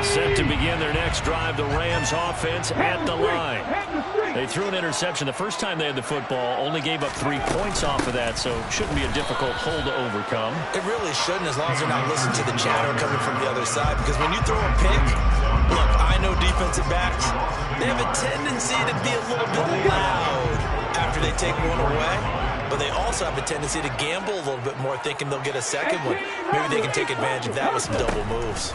Set to begin their next drive, the Rams offense at the line. They threw an interception the first time they had the football, only gave up 3 points off of that, so shouldn't be a difficult hole to overcome. It really shouldn't, as long as they're not listening to the chatter coming from the other side, because when you throw a pick, look, I know defensive backs, they have a tendency to be a little bit loud after they take one away, but they also have a tendency to gamble a little bit more, thinking they'll get a second one. Maybe they can take advantage of that with some double moves.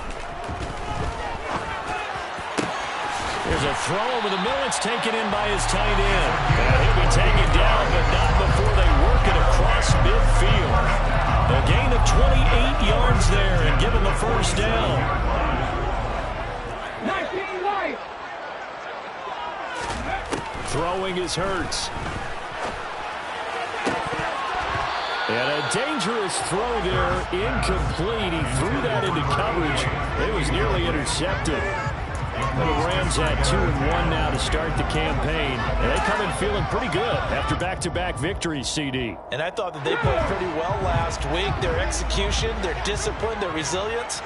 There's a throw over the middle. It's taken in by his tight end. And he'll be taken down, but not before they work it across midfield. A gain of 28 yards there and give him a first down. Throwing is Hurts. And a dangerous throw there, incomplete. He threw that into coverage. It was nearly intercepted. The Rams had 2-1 now to start the campaign. And they come in feeling pretty good after back-to-back victories, CD. And I thought that they played pretty well last week. Their execution, their discipline, their resilience,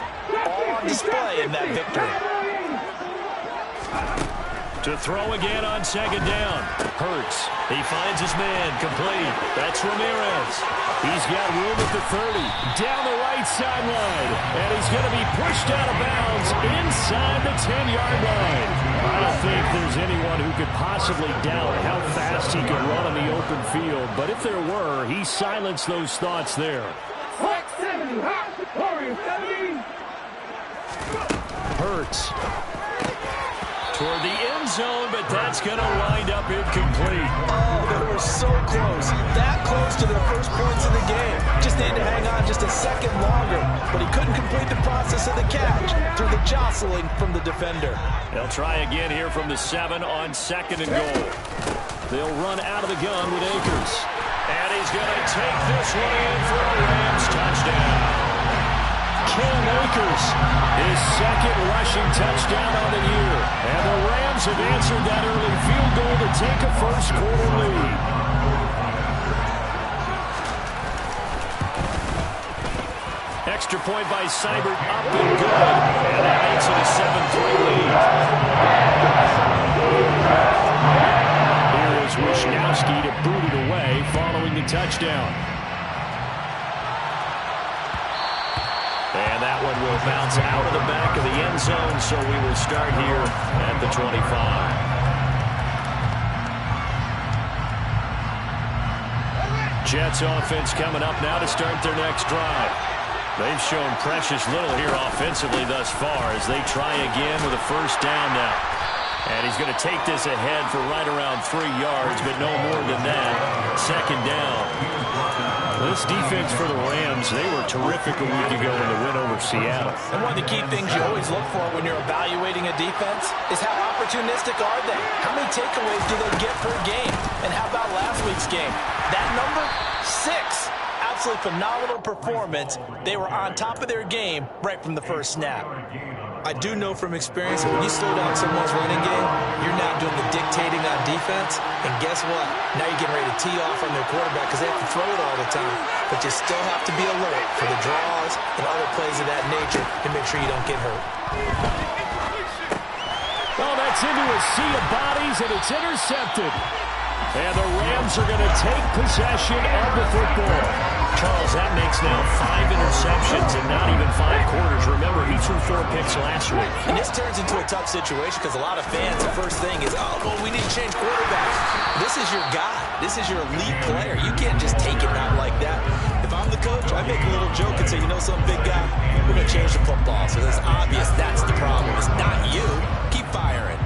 all on display in that victory. To throw again on second down. Hurts. He finds his man. Complete. That's Ramirez. He's got room at the 30. Down the right sideline. And he's going to be pushed out of bounds inside the 10-yard line. I don't think there's anyone who could possibly doubt how fast he could run on the open field. But if there were, he silenced those thoughts there. Hurts. Toward the end zone, but that's going to wind up incomplete. Oh, they were so close. That close to their first points in the game. Just needed to hang on just a second longer. But he couldn't complete the process of the catch through the jostling from the defender. They'll try again here from the 7 on second and goal. They'll run out of the gun with Akers. And he's going to take this one in for a Rams touchdown. Cam Akers, his second rushing touchdown on the year. And the Rams have answered that early field goal to take a first-quarter lead. Extra point by Seibert, up and good. And that makes it a 7-3 lead. Here is Wisnowski to boot it away following the touchdown. And that one will bounce out of the back of the end zone, so we will start here at the 25. Jets offense coming up now to start their next drive. They've shown precious little here offensively thus far as they try again with a first down now. And he's going to take this ahead for right around 3 yards, but no more than that. Second down. This defense for the Rams, they were terrific a week ago in the win over Seattle. And one of the key things you always look for when you're evaluating a defense is how opportunistic are they? How many takeaways do they get per game? And how about last week's game? That number, 6. Absolutely phenomenal performance. They were on top of their game right from the first snap. I do know from experience that when you slow down someone's running game, you're now doing the dictating on defense. And guess what? Now you're getting ready to tee off on their quarterback because they have to throw it all the time. But you still have to be alert for the draws and other plays of that nature to make sure you don't get hurt. Oh, that's into a sea of bodies, and it's intercepted. And the Rams are going to take possession of the football. Charles, that makes now 5 interceptions in not even 5 quarters. Remember, he threw 4 picks last week. And this turns into a tough situation because a lot of fans, the first thing is, oh, well, we need to change quarterbacks. This is your guy. This is your elite player. You can't just take it out like that. If I'm the coach, I make a little joke and say, you know some big guy, we're going to change the football. So it's obvious that's the problem. It's not you. Keep firing.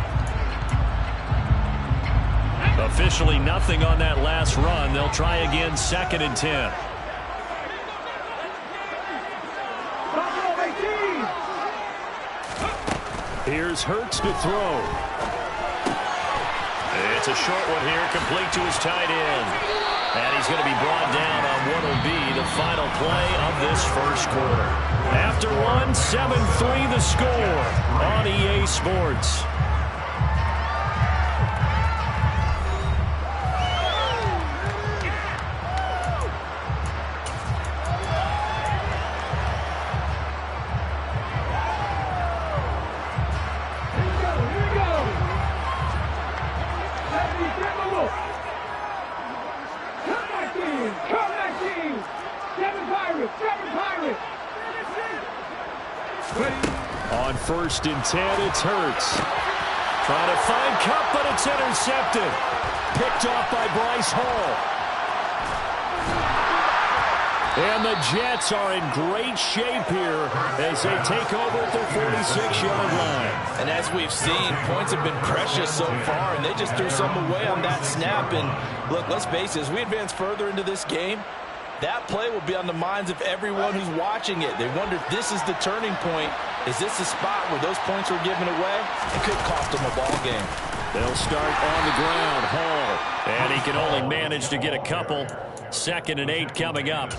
Officially nothing on that last run. They'll try again, 2nd and 10. Here's Hurts to throw. It's a short one here, complete to his tight end. And he's going to be brought down on what will be the final play of this first quarter. After one, 7-3 the score on EA Sports. On 1st and 10, it's Hurts. Trying to find Kupp, but it's intercepted. Picked off by Bryce Hall. And the Jets are in great shape here as they take over at their 46-yard line. And as we've seen, points have been precious so far, and they just threw some away on that snap. And look, let's face it, as we advance further into this game, that play will be on the minds of everyone who's watching it. They wonder if this is the turning point. Is this the spot where those points were given away? It could cost them a ball game. They'll start on the ground. Hall. And he can only manage to get a couple. 2nd and 8 coming up.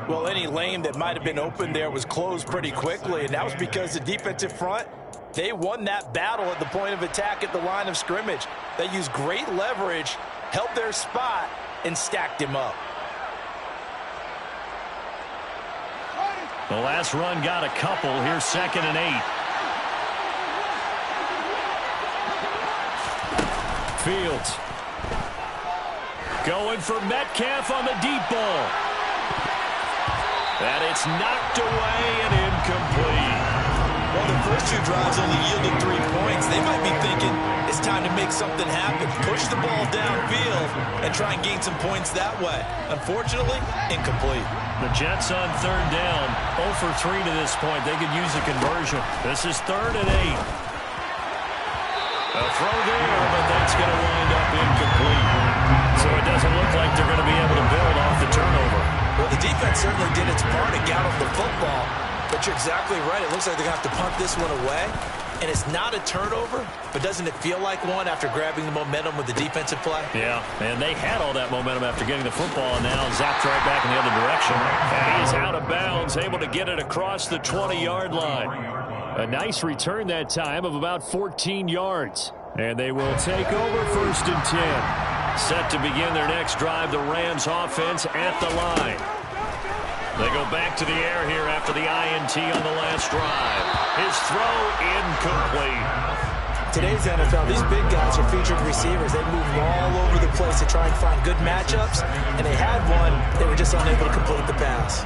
Well, any lane that might have been open there was closed pretty quickly, and that was because the defensive front, they won that battle at the point of attack at the line of scrimmage. They used great leverage, held their spot, and stacked him up. The last run got a couple. Here's 2nd and 8. Fields. Going for Metcalf on the deep ball. And it's knocked away and incomplete. Well, the first 2 drives only yielded 3 points. They might be thinking it's time to make something happen. Push the ball downfield and try and gain some points that way. Unfortunately, incomplete. The Jets on 3rd down. 0 for 3 to this point. They could use a conversion. This is 3rd and 8. A throw there, but that's going to wind up incomplete. So it doesn't look like they're going to be able to build off the turnover. Well, the defense certainly did its part to get off the football, but you're exactly right. It looks like they're going to have to punt this one away, and it's not a turnover, but doesn't it feel like one after grabbing the momentum with the defensive play? Yeah, and they had all that momentum after getting the football, and now zapped right back in the other direction. And he's out of bounds, able to get it across the 20-yard line. A nice return that time of about 14 yards. And they will take over 1st and 10. Set to begin their next drive, the Rams offense at the line. They go back to the air here after the INT on the last drive. His throw incomplete. Today's NFL, these big guys are featured receivers. They move all over the place to try and find good matchups, and they had one. They were just unable to complete the pass.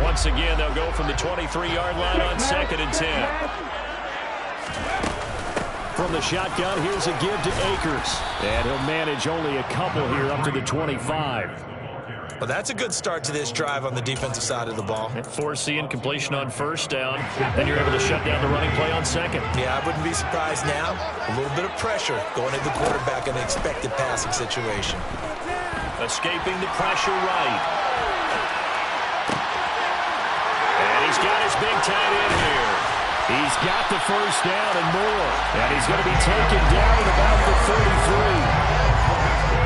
Once again, they'll go from the 23-yard line on 2nd and 10. From the shotgun, here's a give to Akers. And he'll manage only a couple here up to the 25. Well, that's a good start to this drive on the defensive side of the ball. Force the incompletion on 1st down. Then you're able to shut down the running play on 2nd. Yeah, I wouldn't be surprised now. A little bit of pressure going at the quarterback in an expected passing situation. Escaping the pressure right. And he's got his big tight end here. He's got the 1st down and more. And he's going to be taken down at about the 33.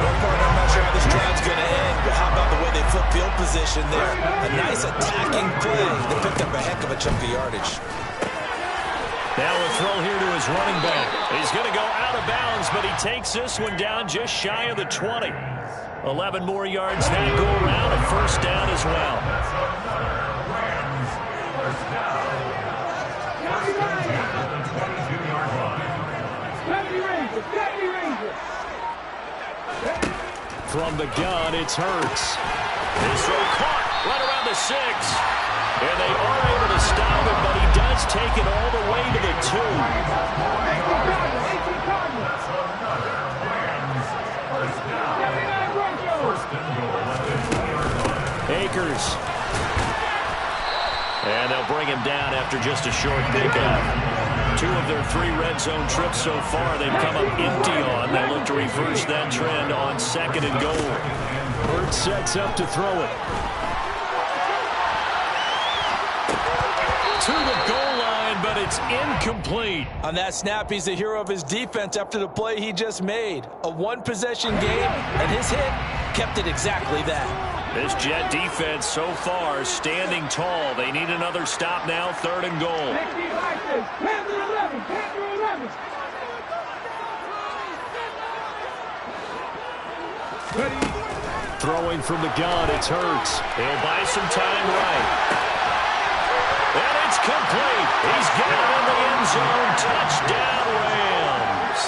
I'm not sure how this drive's going to end, but how about the way they flip field position there? A nice attacking play that picked up a heck of a chunk of yardage. Now a throw here to his running back. He's going to go out of bounds, but he takes this one down just shy of the 20. 11 more yards now go around, a 1st down as well. From the gun, it's Hurts. His throw caught right around the 6. And they are able to stop him, but he does take it all the way to the 2. Akers. And they'll bring him down after just a short pickup. 2 of their 3 red zone trips so far they've come up empty on. They look to reverse that trend on 2nd and goal. Hurts sets up to throw it. To the goal line, but it's incomplete. On that snap, he's the hero of his defense after the play he just made. A one-possession game, and his hit kept it exactly that. This Jet defense so far standing tall. They need another stop now, 3rd and goal. Throwing from the gun, it's Hurts. He'll buy some time right. And it's complete. He's got it in the end zone. Touchdown, Rams.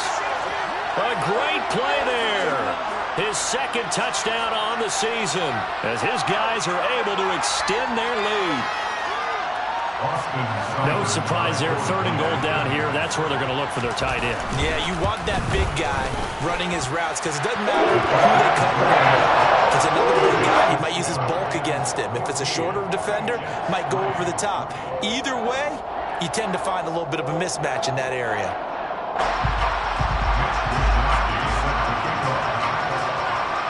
A great play there. His 2nd touchdown on the season as his guys are able to extend their lead. No surprise there. 3rd and goal down here. That's where they're going to look for their tight end. Yeah, you want that big guy running his routes because it doesn't matter who they cover right now. If it's another big guy, he might use his bulk against him. If it's a shorter defender, might go over the top. Either way, you tend to find a little bit of a mismatch in that area.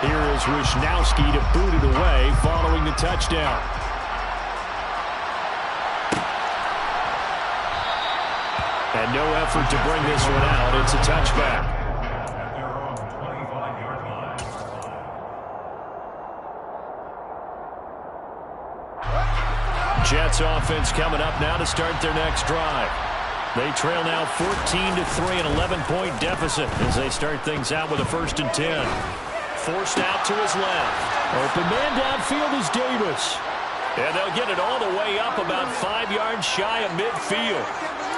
Here is Wishnowsky to boot it away following the touchdown. And no effort to bring this one out. It's a touchback. Jets offense coming up now to start their next drive. They trail now 14-3, an 11-point deficit as they start things out with a 1st and 10. Forced out to his left. Open man downfield is Davis. And they'll get it all the way up about 5 yards shy of midfield.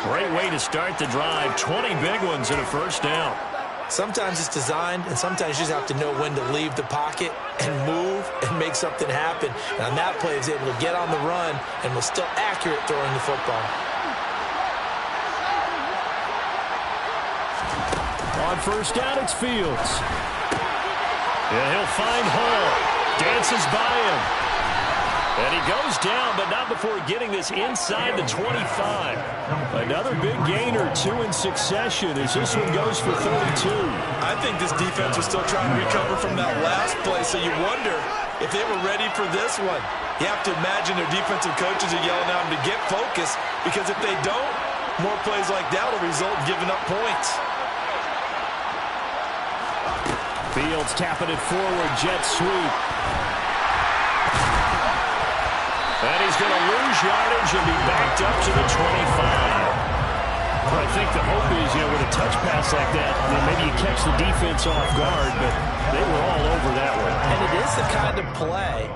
Great way to start the drive. 20 big ones and a 1st down. Sometimes it's designed, and sometimes you just have to know when to leave the pocket and move and make something happen. And on that play, he was able to get on the run and was still accurate throwing the football. On 1st down, it's Fields. And he'll find Hall. Dances by him. And he goes down, but not before getting this inside the 25. Another big gainer, 2 in succession as this one goes for 32. I think this defense was still trying to recover from that last play, so you wonder if they were ready for this one. You have to imagine their defensive coaches are yelling at them to get focused, because if they don't, more plays like that will result in giving up points. Fields tapping it forward, jet sweep. And he's going to lose yardage and be backed up to the 25. Well, I think the hope is, with a touch pass like that, maybe you catch the defense off guard, but they were all over that one. And it is the kind of play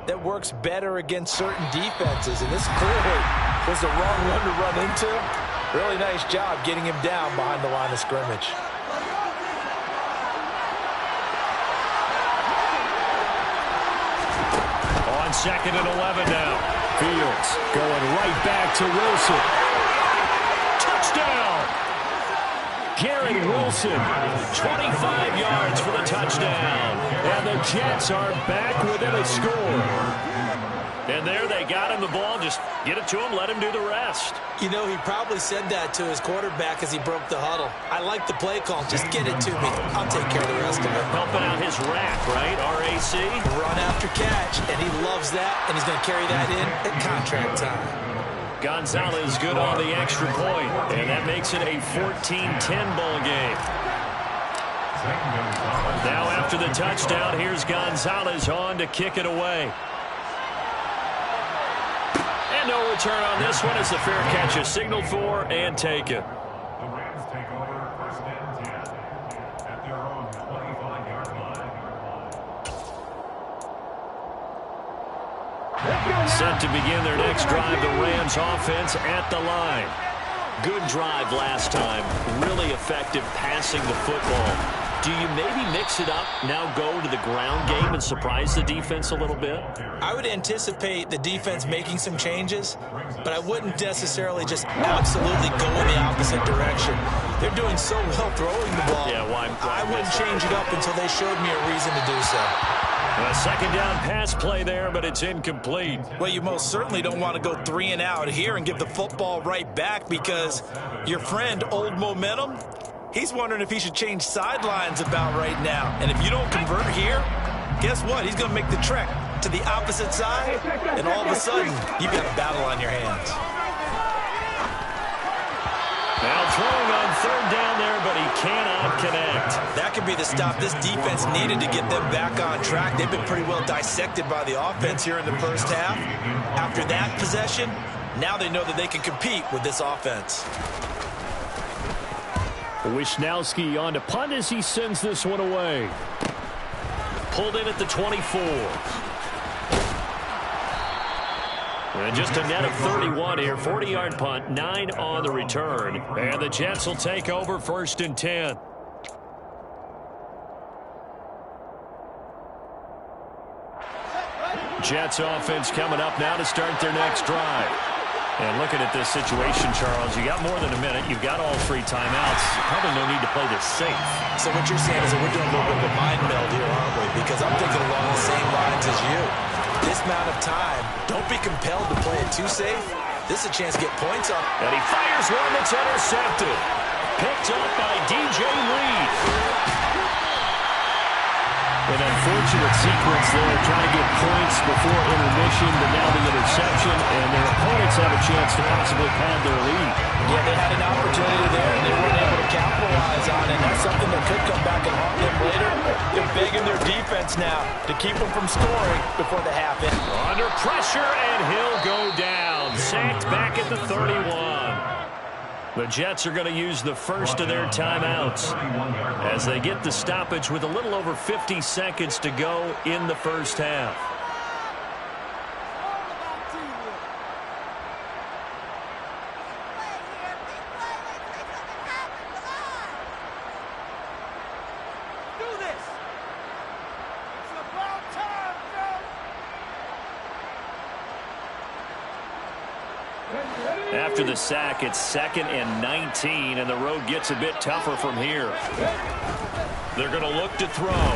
that works better against certain defenses, and this clearly was the wrong one to run into. Really nice job getting him down behind the line of scrimmage. On 2nd and 11 now. Fields going right back to Wilson. Touchdown! Garrett Wilson, 25 yards for the touchdown. And the Jets are back within a score. And there they got him the ball. Just get it to him, let him do the rest. He probably said that to his quarterback as he broke the huddle. I like the play call. Just get it to me. I'll take care of the rest of it. Helping out his rack, right? RAC. Run after catch, and he loves that, and he's going to carry that in at contract time. Gonzalez good on the extra point, and that makes it a 14-10 ball game. Now after the touchdown, here's Gonzalez on to kick it away. And no return on this one as the fair catch is signaled for and taken. The Rams take over 1st and 10 at their own 25-yard line. Set to begin their next drive, the Rams offense at the line. Good drive last time. Really effective passing the football. Do you maybe mix it up, now go to the ground game and surprise the defense a little bit? I would anticipate the defense making some changes, but I wouldn't necessarily just absolutely go in the opposite direction. They're doing so well throwing the ball. Yeah, why I wouldn't change it up until they showed me a reason to do so. A 2nd down pass play there, but it's incomplete. Well, you most certainly don't want to go 3 and out here and give the football right back, because your friend, Old Momentum, he's wondering if he should change sidelines about right now. And if you don't convert here, guess what? He's going to make the trek to the opposite side, and all of a sudden, you've got a battle on your hands. Now throwing on 3rd down there, but he cannot connect. That could be the stop this defense needed to get them back on track. They've been pretty well dissected by the offense here in the 1st half. After that possession, now they know that they can compete with this offense. Wishnowsky on to punt as he sends this one away. Pulled in at the 24. And just a net of 31 here. 40-yard punt, 9 on the return. And the Jets will take over 1st and 10. Jets offense coming up now to start their next drive. And looking at this situation, Charles, you got more than a minute. You've got all 3 timeouts. Probably no need to play this safe. So what you're saying is that we're doing a little bit of a mind meld here, aren't we? Because I'm thinking along the same lines as you. This amount of time, don't be compelled to play it too safe. This is a chance to get points up. And he fires one that's intercepted. Picked up by DJ Reed. An unfortunate sequence there, trying to get points before intermission, but now the interception, and their opponents have a chance to possibly pad their lead. Yeah, they had an opportunity there, and they weren't able to capitalize on it. That's something that could come back and haunt them later. They're begging their defense now to keep them from scoring before the half ends. Under pressure, and he'll go down. Sacked back at the 31. The Jets are going to use the first of their timeouts as they get the stoppage with a little over 50 seconds to go in the first half. After the sack, it's 2nd and 19, and the road gets a bit tougher from here. They're going to look to throw.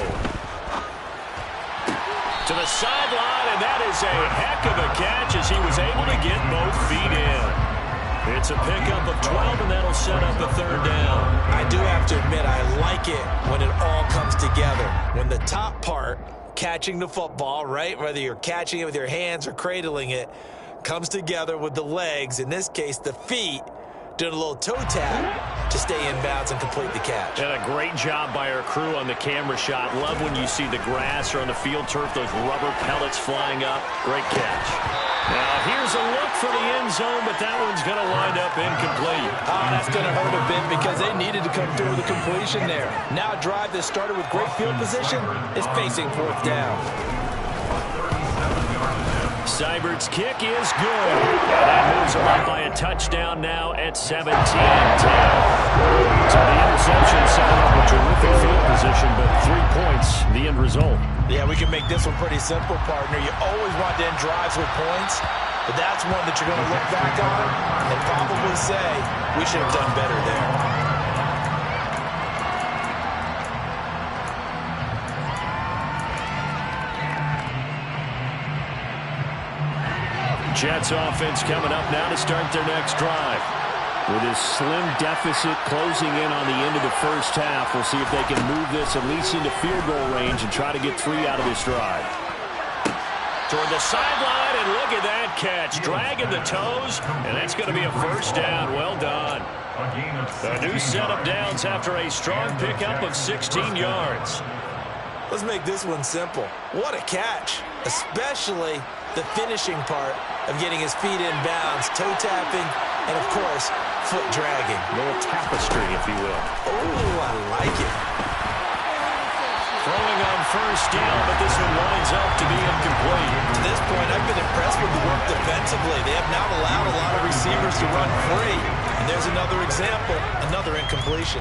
To the sideline, and that is a heck of a catch as he was able to get both feet in. It's a pickup of 12, and that'll set up a 3rd down. I do have to admit, I like it when it all comes together. When the top part, catching the football, right, whether you're catching it with your hands or cradling it, comes together with the legs, in this case the feet, doing a little toe tap to stay in bounds and complete the catch. And a great job by our crew on the camera shot. Love when you see the grass or on the field turf, those rubber pellets flying up. Great catch. Now here's a look for the end zone, but that one's going to wind up incomplete. Oh, that's going to hurt a bit because they needed to come through with a completion there. Now a drive that started with great field position is facing 4th down. Seibert's kick is good. And that moves him up by a touchdown now at 17-10. So the interception set up a terrific field position, but 3 points, the end result. Yeah, we can make this one pretty simple, partner. You always want to end drives with points, but that's one that you're going to look back on and probably say, we should have done better there. Jets offense coming up now to start their next drive. With his slim deficit closing in on the end of the first half, we'll see if they can move this at least into field goal range and try to get 3 out of this drive. Toward the sideline, and look at that catch. Dragging the toes, and that's going to be a 1st down. Well done. A new set of downs after a strong pickup of 16 yards. Let's make this one simple. What a catch, especially the finishing part of getting his feet in bounds, toe tapping, and of course, foot dragging. A little tapestry, if you will. Oh, I like it. Throwing on 1st down, but this one winds up to be incomplete. To this point, I've been impressed with the work defensively. They have not allowed a lot of receivers to run free. And there's another example, another incompletion.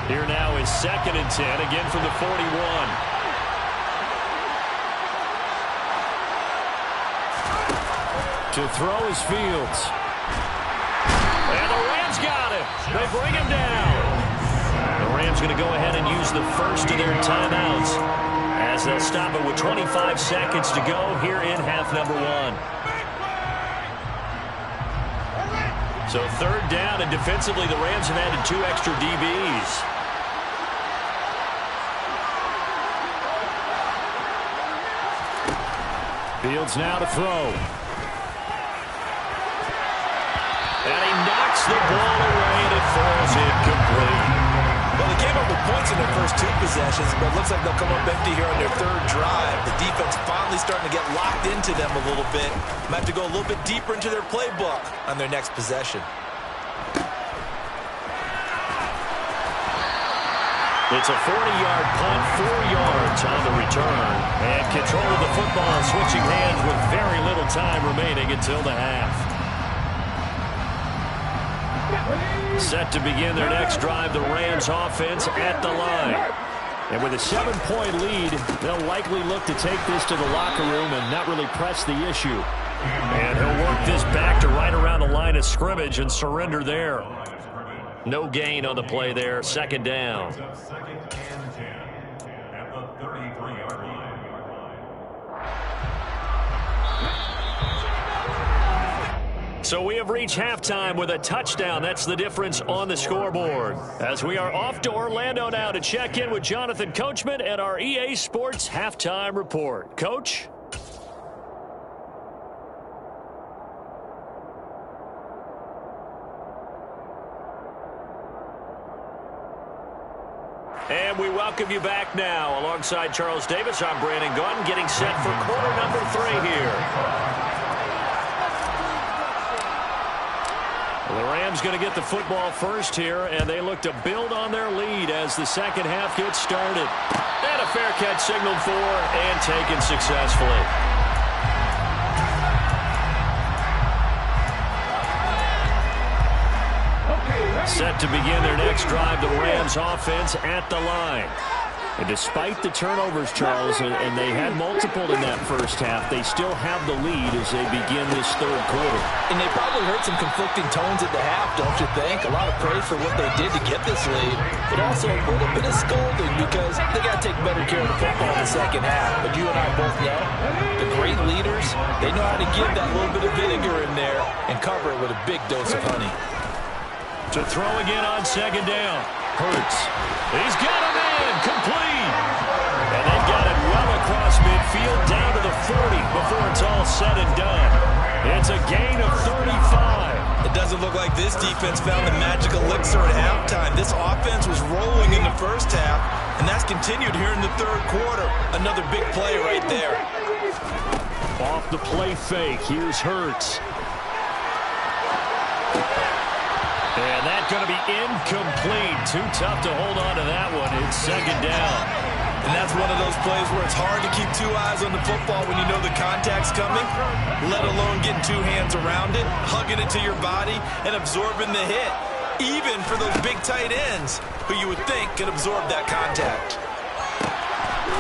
Here now is 2nd and 10, again from the 41. To throw is Fields. And the Rams got him. They bring him down. The Rams going to go ahead and use the first of their timeouts as they'll stop it with 25 seconds to go here in half number 1. So 3rd down, and defensively the Rams have added 2 extra DBs. Fields now to throw. And he knocks the ball away, and it falls incomplete. Well, they came up with points in their first 2 possessions, but it looks like they'll come up empty here on their 3rd drive. The defense finally starting to get locked into them a little bit. Might have to go a little bit deeper into their playbook on their next possession. It's a 40-yard punt, 4 yards on the return. And control of the football switching hands with very little time remaining until the half. Set to begin their next drive, the Rams offense at the line. And with a 7-point lead, they'll likely look to take this to the locker room and not really press the issue. And he'll work this back to right around the line of scrimmage and surrender there. No gain on the play there. Second down. Second and 10 at the 33-yard line. So we have reached halftime with a touchdown. That's the difference on the scoreboard. As we are off to Orlando now to check in with Jonathan Coachman and our EA Sports Halftime Report. Coach? And we welcome you back now. Alongside Charles Davis, I'm Brandon Gaudin, getting set for quarter number 3 here. The Rams going to get the football first here, and they look to build on their lead as the second half gets started. And a fair catch signaled for and taken successfully. Set to begin their next drive, the Rams offense at the line. And despite the turnovers, Charles, and they had multiple in that first half, they still have the lead as they begin this third quarter. And they probably heard some conflicting tones at the half, don't you think? A lot of praise for what they did to get this lead, but also a little bit of scolding because they got to take better care of the football in the second half. But you and I both know the great leaders, they know how to give that little bit of vinegar in there and cover it with a big dose of honey. To throw again on second down. Hurts. He's got a man complete. And they've got it well across midfield down to the 40 before it's all said and done. It's a gain of 35. It doesn't look like this defense found the magic elixir at halftime. This offense was rolling in the first half, and that's continued here in the third quarter. Another big play right there. Off the play fake. Here's Hurts. And that's going to be incomplete. Too tough to hold on to that one. It's second down. And that's one of those plays where it's hard to keep two eyes on the football when you know the contact's coming, let alone getting two hands around it, hugging it to your body, and absorbing the hit, even for those big tight ends who you would think could absorb that contact.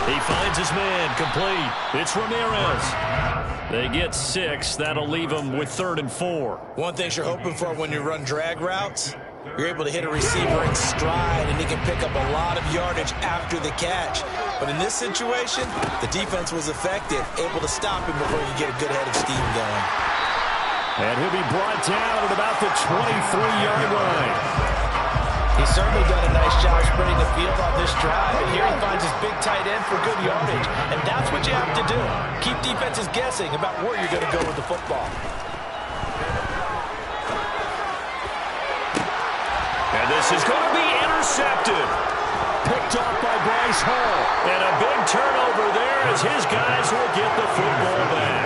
He finds his man complete. It's Ramirez. They get 6. That'll leave them with 3rd and 4. One thing you're hoping for when you run drag routes, you're able to hit a receiver in stride, and he can pick up a lot of yardage after the catch. But in this situation, the defense was effective, able to stop him before you get a good head of steam going. And he'll be brought down at about the 23-yard line. He's certainly done a nice job spreading the field on this drive, and here he finds his big tight end for good yardage. And that's what you have to do. Keep defenses guessing about where you're going to go with the football. And this is going to be intercepted. Picked off by Bryce Hall. And a big turnover there as his guys will get the football back.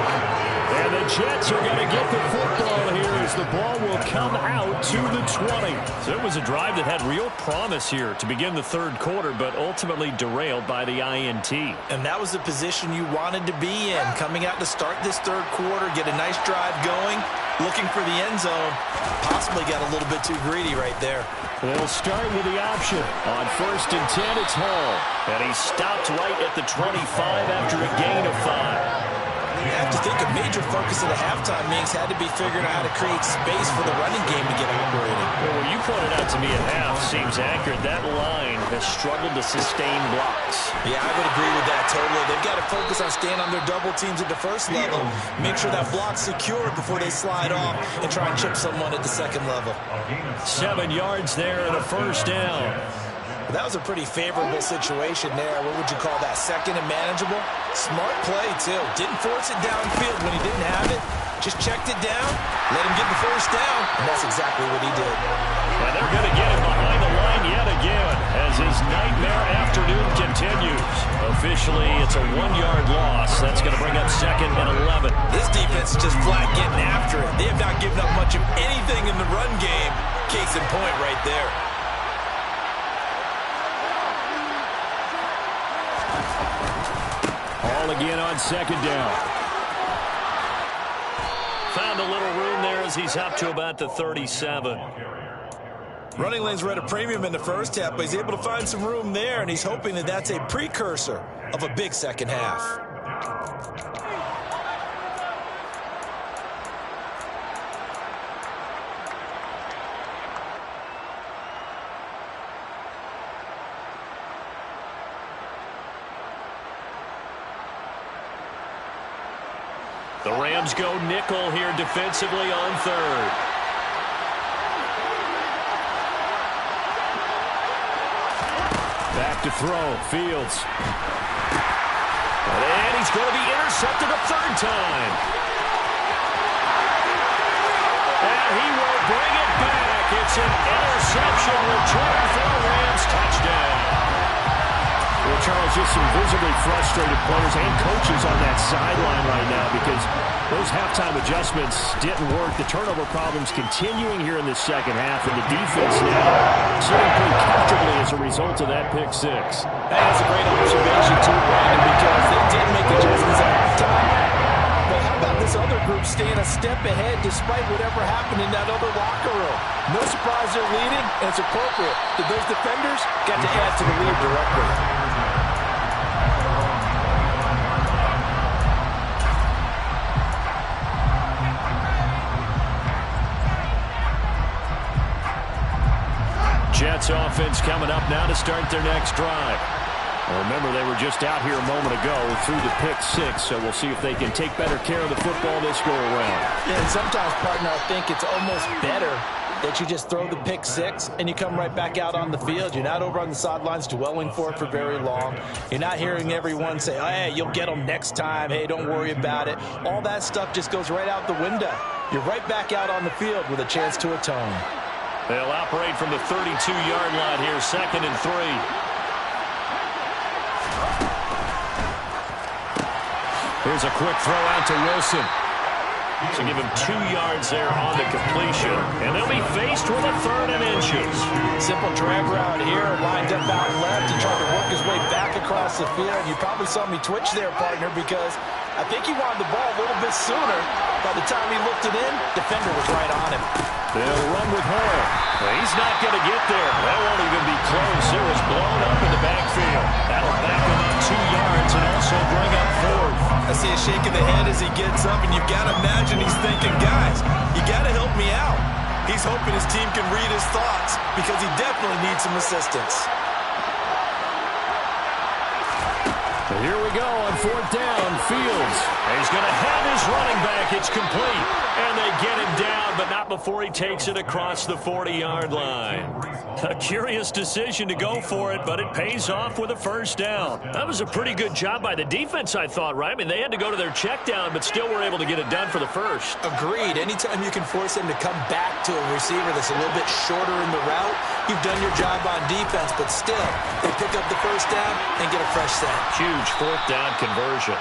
And the Jets are going to get the football here as the ball will come out to the 20. So it was a drive that had real promise here to begin the third quarter, but ultimately derailed by the INT. And that was the position you wanted to be in, coming out to start this third quarter, get a nice drive going, looking for the end zone. Possibly got a little bit too greedy right there. They'll start with the option. On 1st and 10, it's Hall. And he stopped right at the 25 after a gain of 5. You have to think a major focus of the halftime meetings had to be figuring out how to create space for the running game to get operating. Well, what you pointed out to me at half seems accurate. That line has struggled to sustain blocks. Yeah, I would agree with that totally. They've got to focus on staying on their double teams at the first level, make sure that block's secured before they slide off, and try and chip someone at the second level. 7 yards there and a first down. That was a pretty favorable situation there. What would you call that? Second and manageable? Smart play, too. Didn't force it downfield when he didn't have it. Just checked it down, let him get the first down, and that's exactly what he did. And they're going to get him behind the line yet again as his nightmare afternoon continues. Officially, it's a 1-yard loss. That's going to bring up 2nd and 11. This defense is just flat getting after it. They have not given up much of anything in the run game. Case in point right there. All again on 2nd down. Found a little room there as he's up to about the 37. Running lanes were at a premium in the first half, but he's able to find some room there, and he's hoping that that's a precursor of a big second half. The Rams go nickel here defensively on third. Back to throw. Fields. And he's going to be intercepted a third time. And he will bring it back. It's an interception return for a Rams touchdown. Well, Charles, just some visibly frustrated players and coaches on that sideline right now because those halftime adjustments didn't work. The turnover problems continuing here in the second half, and the defense now sitting pretty comfortably as a result of that pick six. That's a great observation, too, Brandon, because they did make adjustments at halftime. But how about this other group staying a step ahead despite whatever happened in that other locker room? No surprise they're leading, and it's appropriate that those defenders got to add to the lead directly. Jets offense coming up now to start their next drive. Well, remember, they were just out here a moment ago through the pick six, so we'll see if they can take better care of the football this go around. Yeah, and sometimes, partner, I think it's almost better that you just throw the pick six and you come right back out on the field. You're not over on the sidelines dwelling for it for very long. You're not hearing everyone say, oh, hey, you'll get them next time. Hey, don't worry about it. All that stuff just goes right out the window. You're right back out on the field with a chance to atone. They'll operate from the 32-yard line here, 2nd and 3. Here's a quick throw out to Wilson. So give him 2 yards there on the completion. And they'll be faced with a 3rd and inches. Simple drag route here, lined up out left and trying to work his way back across the field. You probably saw me twitch there, partner, because I think he wanted the ball a little bit sooner. By the time he looked it in, defender was right on him. They'll run with Hall. Well, he's not going to get there. That won't even be close. It was blown up in the backfield. That'll back him up 2 yards and also bring up 4th. I see a shake of the head as he gets up, and you've got to imagine he's thinking, guys, you got to help me out. He's hoping his team can read his thoughts because he definitely needs some assistance. Well, here we go on 4th down. Fields. He's going to have his running back. It's complete. And they get him down, but not before he takes it across the 40-yard line. A curious decision to go for it, but it pays off with a 1st down. That was a pretty good job by the defense, I thought, right? I mean, they had to go to their check down, but still were able to get it done for the 1st. Agreed. Anytime you can force him to come back to a receiver that's a little bit shorter in the route, you've done your job on defense, but still, they pick up the 1st down and get a fresh set. Huge 4th down conversion.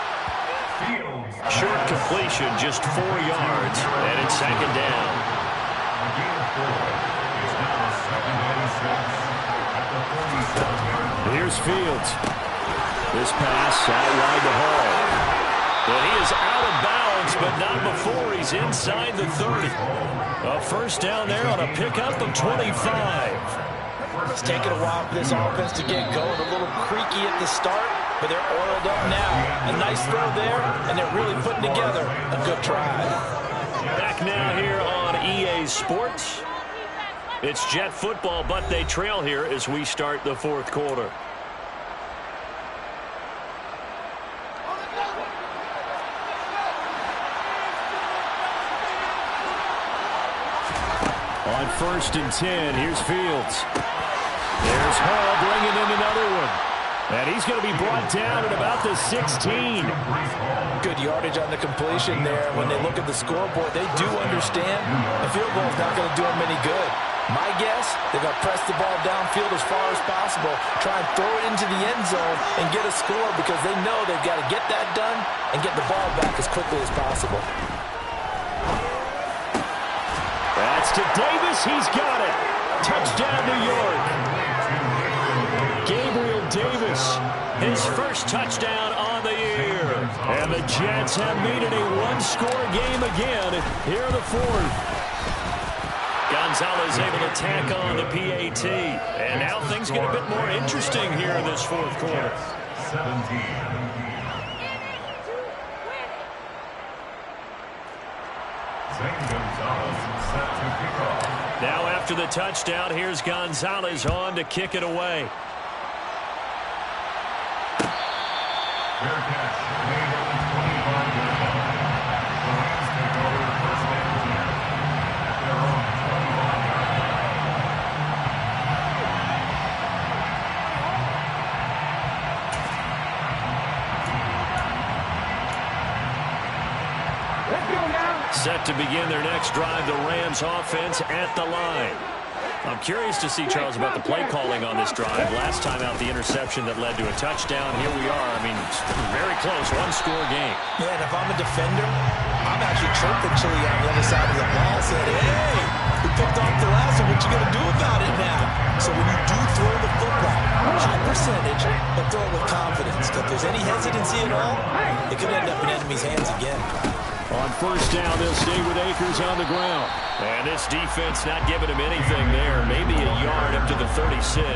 Short completion, just 4 yards, and it's 2nd down. Here's Fields. This pass out wide to Hall. Well, he is out of bounds, but not before he's inside the 30. A 1st down there on a pickup of 25. It's taken a while for this offense to get going. A little creaky at the start, but they're oiled up now. A nice throw there, and they're really putting together a good drive. Back now here on EA Sports. It's Jet football, but they trail here as we start the 4th quarter. On 1st and 10, here's Fields. There's Hall bringing in another one. And he's going to be brought down at about the 16. Good yardage on the completion there. When they look at the scoreboard, they do understand the field goal is not going to do them any good. My guess, they're going to press the ball downfield as far as possible, try and throw it into the end zone and get a score because they know they've got to get that done and get the ball back as quickly as possible. That's to Davis. He's got it. Touchdown, New York. Gabriel Davis, his 1st touchdown on the year. And the Jets have made it a 1-score game again here in the 4th. Got Gonzalez able to tack on the PAT. And now things get a bit more interesting here in this fourth quarter. 17. Zane Gonzalez set to kick off. Now after the touchdown, here's Gonzalez on to kick it away. Fair catch made on the 25-yard line. The Rams take over first and 10 at their own 25-yard line. Set to begin their next drive, the Rams offense at the line. I'm curious to see, Charles, about the play calling on this drive. Last time out, the interception that led to a touchdown. Here we are. I mean, very close, one-score game. Yeah, and if I'm a defender, I'm actually chirping Chili on the other side of the ball. Said, hey, we picked off the last one. What you going to do about it now? So when you do throw the football, high percentage, but throw it with confidence. If there's any hesitancy at all, it could end up in enemy's hands again. On first down, they'll stay with Akers on the ground. And this defense not giving him anything there. Maybe a yard up to the 36.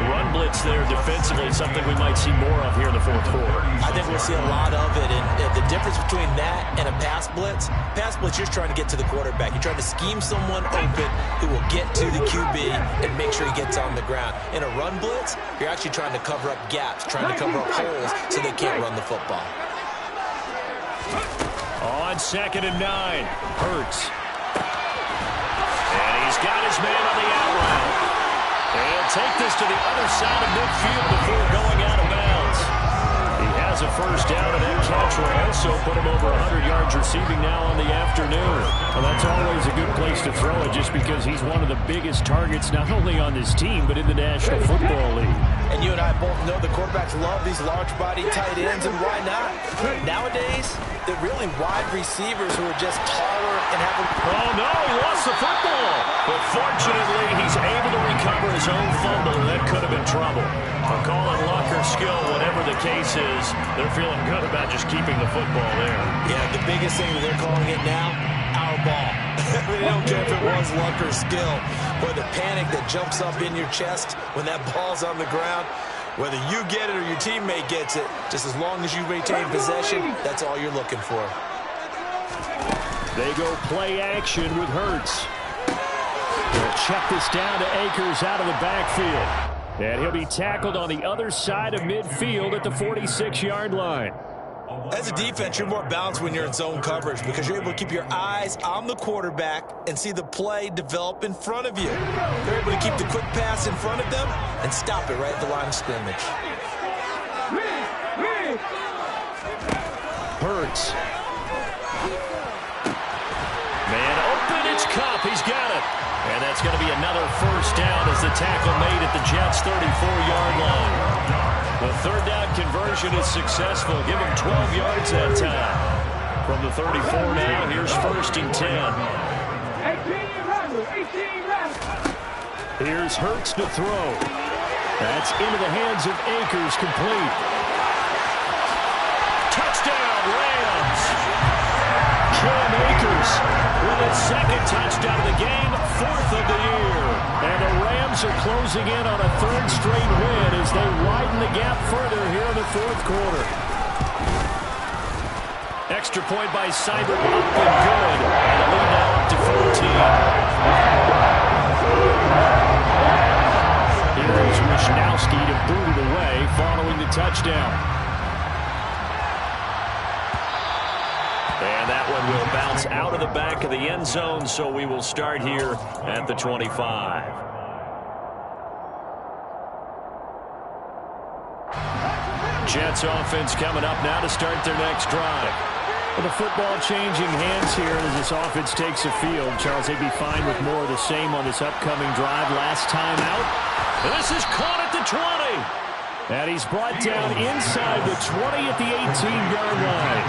Run blitz there defensively, something we might see more of here in the fourth quarter. I think we'll see a lot of it. And the difference between that and a pass blitz, you're trying to get to the quarterback. You're trying to scheme someone open who will get to the QB and make sure he gets on the ground. In a run blitz, you're actually trying to cover up gaps, trying to cover up holes so they can't run the football. On 2nd and 9, Hurts. And he's got his man on the out route. He'll take this to the other side of midfield before going out of bounds. He has a first down, and that catch will also put him over 100 yards receiving now on the afternoon. Well, that's always a good place to throw it just because he's one of the biggest targets not only on this team but in the National Football League. And you and I both know the quarterbacks love these large-body tight ends, and why not? Nowadays, they're really wide receivers who are just taller and have a... Oh, no, he lost the football. But fortunately, he's able to recover his own fumble, and that could have been trouble. A call on luck or skill, whatever the case is, they're feeling good about just keeping the football there. Yeah, the biggest thing that they're calling it now, our ball. They don't care if it was luck or skill. Or the panic that jumps up in your chest when that ball's on the ground. Whether you get it or your teammate gets it, just as long as you retain possession, that's all you're looking for. They go play action with Hurts. They'll check this down to Akers out of the backfield. And he'll be tackled on the other side of midfield at the 46-yard line. As a defense, you're more balanced when you're in zone coverage because you're able to keep your eyes on the quarterback and see the play develop in front of you. They're able to keep the quick pass in front of them and stop it right at the line of scrimmage. Hurts. Man open, it's Kupp. He's got it. And that's going to be another first down as the tackle made at the Jets' 34-yard line. The third down conversion is successful. Give him 12 yards that time. From the 34 now, here's 1st and 10. Here's Hurts to throw. That's into the hands of Akers, complete. Touchdown, Rams! Cam Akers with his second touchdown of the game, 4th of the year. And the Rams are closing in on a 3rd straight win as they widen the gap further here in the 4th quarter. Extra point by Seibert, up and good. And the lead now up to 14. Here is Wishnowsky to boot it away following the touchdown. And that one will bounce out of the back of the end zone, so we will start here at the 25. Jets offense coming up now to start their next drive. With the football changing hands here as this offense takes the field. Charles, they'd be fine with more of the same on this upcoming drive. Last time out, this is caught at the 20. And he's brought down inside the 20 at the 18-yard line.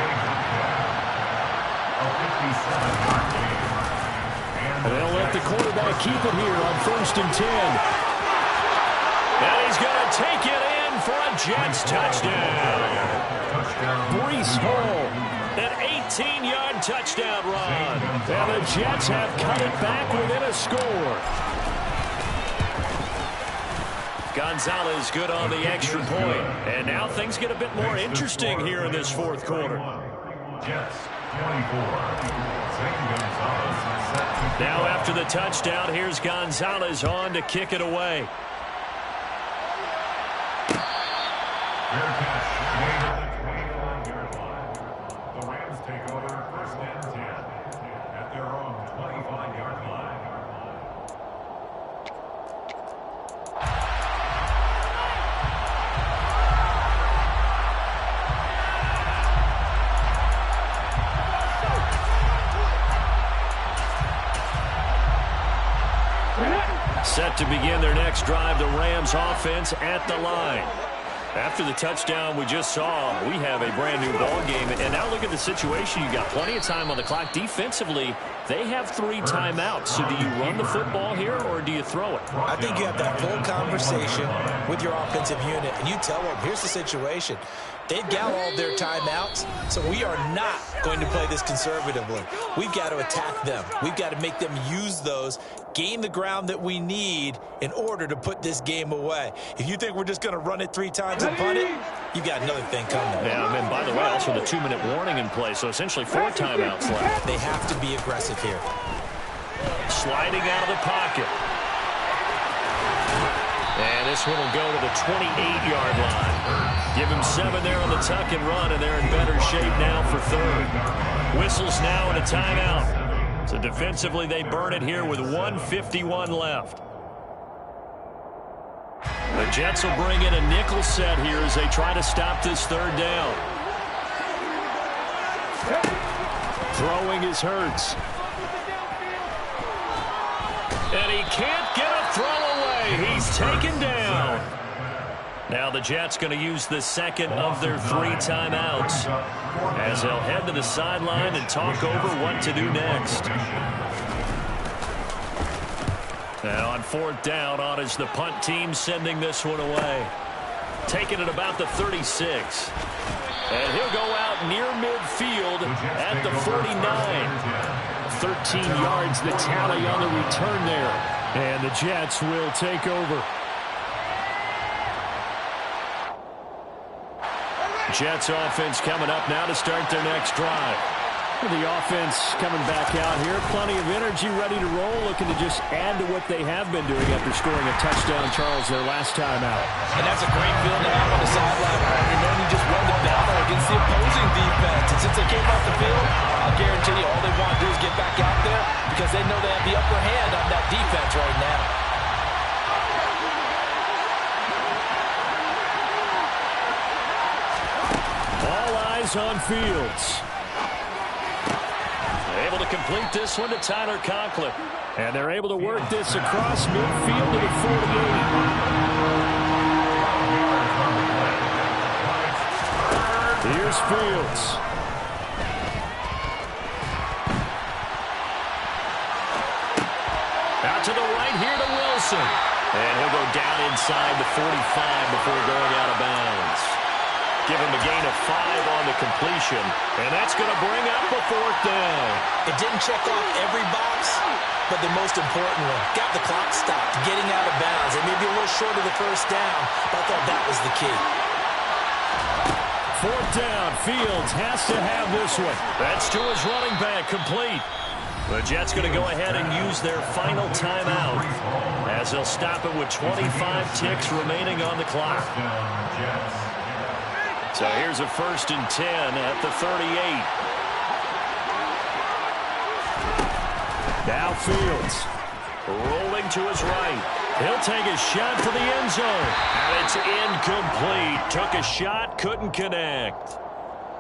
And they'll let the quarterback keep it here on 1st and 10. And he's going to take it in for a Jets touchdown. Breece Hall, an 18-yard touchdown run. And the Jets have cut it back within a score. Gonzalez good on the extra point. And now things get a bit more interesting here in this fourth quarter. Jets, 24. Now after the touchdown, here's Gonzalez on to kick it away. Bearcats made at the 21-yard line. The Rams take over first and 10 at their own 25-yard line. Set to begin their next drive, the Rams offense at the line. After the touchdown we just saw, we have a brand new ball game. And now look at the situation. You got plenty of time on the clock. Defensively, they have 3 timeouts. So do you run the football here or do you throw it? I think you have that full conversation with your offensive unit, and you tell them, here's the situation. They've got all their timeouts, so we are not going to play this conservatively. We've got to attack them. We've got to make them use those, gain the ground that we need in order to put this game away. If you think we're just going to run it 3 times and punt it, you've got another thing coming. Yeah, and by the way, also the 2-minute warning in play, so essentially 4 timeouts left. They have to be aggressive here. Sliding out of the pocket. And this one will go to the 28-yard line. Give him 7 there on the tuck and run, and they're in better shape now for third. Whistles now and a timeout. So defensively, they burn it here with 1:51 left. The Jets will bring in a nickel set here as they try to stop this third down. Throwing is Hurts. And he can't get a throw away. He's taken down. Now the Jets going to use the second of their 3 timeouts as they'll head to the sideline and talk over what to do next. Now on 4th down, on is the punt team sending this one away. Taking it about the 36. And he'll go out near midfield at the 49. 13 yards the tally on the return there. And the Jets will take over. Jets offense coming up now to start their next drive. The offense coming back out here. Plenty of energy, ready to roll, looking to just add to what they have been doing after scoring a touchdown, Charles, their last time out. And that's a great feeling to have on the sideline. And then you just won the battle against the opposing defense. And since they came off the field, I'll guarantee you all they want to do is get back out there because they know they have the upper hand on that defense right now. All eyes on Fields. Able to complete this one to Tyler Conklin. And they're able to work this across midfield to the 48. Here's Fields. Out to the right here to Wilson. And he'll go down inside the 45 before going out of bounds. Give him a gain of 5 on the completion, and that's going to bring up a 4th down. It didn't check off every box, but the most important one, got the clock stopped, getting out of bounds. It may be a little short of the first down, but I thought that was the key. 4th down, Fields has to have this one. That's to his running back, complete. The Jets going to go ahead and use their final timeout as they'll stop it with 25 ticks remaining on the clock. So here's a 1st and 10 at the 38. Now Fields rolling to his right. He'll take a shot for the end zone. And it's incomplete. Took a shot, couldn't connect.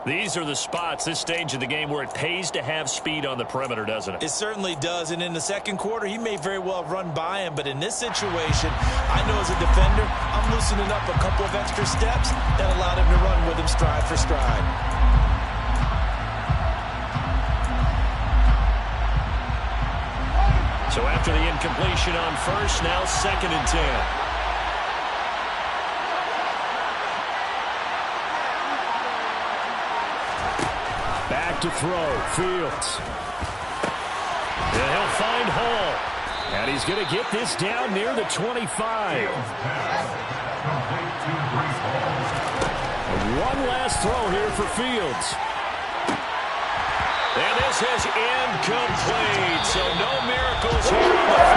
These are the spots, this stage of the game, where it pays to have speed on the perimeter, doesn't it? It certainly does, and in the second quarter, he may very well run by him, but in this situation, I know as a defender, I'm loosening up a couple of extra steps that allowed him to run with him stride for stride. So after the incompletion on 1st, now 2nd and 10. to throw. Fields. And he'll find Hall. And he's going to get this down near the 25. One last throw here for Fields. And this is incomplete. So no miracles here on the